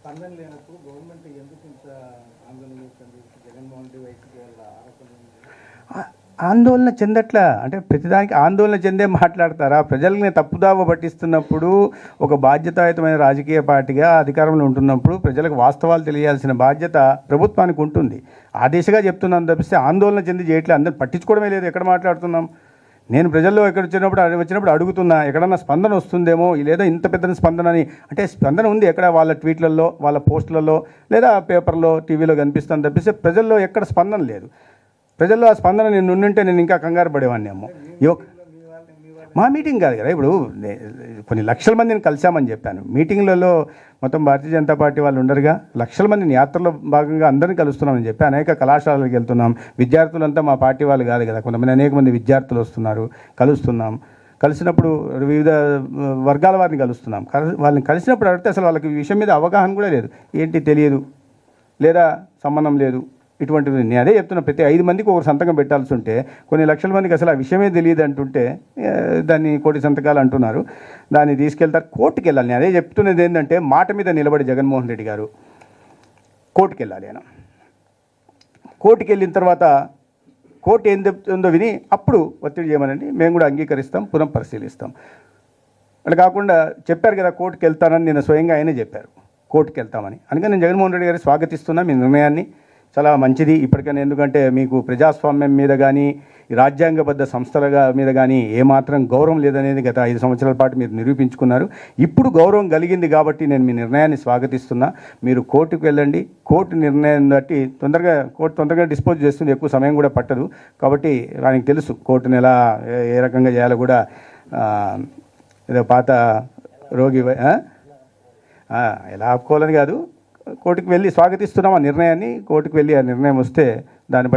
స్పందన లేనప్పుడు గవర్నమెంట్ ఎందుకు ఇంత ఆందోళన చేస్తుంది? జగన్మోహన్ రెడ్డి వైసీపీ వాళ్ళ ఆరోపణలు ఆందోళన చెందట్లా అంటే ప్రతిదానికి ఆందోళన చెందే మాట్లాడతారా? ప్రజల్ని తప్పుదావ పట్టిస్తున్నప్పుడు ఒక బాధ్యతాయుతమైన రాజకీయ పార్టీగా అధికారంలో ఉంటున్నప్పుడు ప్రజలకు వాస్తవాలు తెలియాల్సిన బాధ్యత ప్రభుత్వానికి ఉంటుంది. ఆ దిశగా చెప్తున్నాను తప్పిస్తే ఆందోళన చెంది చేయట్లేదు. అందరూ పట్టించుకోవడమే లేదు. ఎక్కడ మాట్లాడుతున్నాం? నేను ప్రజల్లో వచ్చినప్పుడు అడుగుతున్నా, ఎక్కడన్నా స్పందన వస్తుందేమో, లేదా ఇంత పెద్ద స్పందన అని. అంటే స్పందన ఉంది ఎక్కడ? వాళ్ళ ట్వీట్లలో, వాళ్ళ పోస్టులలో, లేదా పేపర్లో, టీవీలో కనిపిస్తాను తప్పిస్తే ప్రజల్లో ఎక్కడ స్పందన లేదు. ప్రజల్లో ఆ స్పందన నేను ఉండుంటే నేను ఇంకా కంగారు పడేవాడిని ఏమో. మా మీటింగ్ కాదు కదా, ఇప్పుడు కొన్ని లక్షల మందిని కలిసామని చెప్పాను. మీటింగ్లలో మొత్తం భారతీయ జనతా పార్టీ వాళ్ళు ఉండరుగా, లక్షల మందిని యాత్రలో భాగంగా అందరినీ కలుస్తున్నామని చెప్పి అనేక కళాశాలలకు వెళ్తున్నాం. విద్యార్థులంతా మా పార్టీ వాళ్ళు కాదు కదా, కొంతమంది అనేక మంది విద్యార్థులు వస్తున్నారు, కలుస్తున్నాం. కలిసినప్పుడు వివిధ వర్గాల వారిని కలుస్తున్నాం. వాళ్ళని కలిసినప్పుడు అడిగితే అసలు వాళ్ళకి ఈ విషయం మీద అవగాహన కూడా లేదు. ఏంటి తెలియదు, లేదా సంబంధం లేదు, ఇటువంటివి. నేను అదే చెప్తున్నా, ప్రతి 5 మందికి ఒకరు సంతకం పెట్టాల్సి ఉంటే కొన్ని లక్షల మందికి అసలు ఆ విషయమే తెలియదు అంటుంటే దాన్ని కోటి సంతకాలు అంటున్నారు. దాన్ని తీసుకెళ్తారు, కోర్టుకు వెళ్ళాలి. నేను అదే చెప్తున్నది ఏంటంటే, మాట మీద నిలబడి జగన్మోహన్ రెడ్డి గారు కోర్టుకు వెళ్ళాలి. ఆయన కోర్టుకు వెళ్ళిన తర్వాత కోర్టు ఏం చెప్తుందో విని అప్పుడు ఒత్తిడి చేయమనండి, మేము కూడా అంగీకరిస్తాం, పునః పరిశీలిస్తాం. అలా కాకుండా చెప్పారు కదా కోర్టుకు వెళ్తానని, నేను స్వయంగా ఆయనే చెప్పారు కోర్టుకు వెళ్తామని. అందుకని నేను జగన్మోహన్ రెడ్డి గారు స్వాగతిస్తున్నా మీ నిర్ణయాన్ని. చాలా మంచిది. ఇప్పటికైనా, ఎందుకంటే మీకు ప్రజాస్వామ్యం మీద కానీ రాజ్యాంగబద్ధ సంస్థల మీద కానీ ఏమాత్రం గౌరవం లేదనేది గత 5 సంవత్సరాల పాటు మీరు నిరూపించుకున్నారు. ఇప్పుడు గౌరవం కలిగింది కాబట్టి నేను మీ నిర్ణయాన్ని స్వాగతిస్తున్నా. మీరు కోర్టుకు వెళ్ళండి. కోర్టు నిర్ణయం బట్టి కోర్టు తొందరగా డిస్పోజ్ చేస్తుంది, ఎక్కువ సమయం కూడా పట్టదు. కాబట్టి ఆయనకు తెలుసు కోర్టును ఎలా ఏ రకంగా చేయాలో కూడా. ఏదో పాత రోగి ఎలా ఆపుకోవాలని కాదు, కోర్టుకు వెళ్ళి స్వాగతిస్తున్నాం ఆ నిర్ణయాన్ని. కోర్టుకు వెళ్ళి ఆ నిర్ణయం వస్తే దాన్ని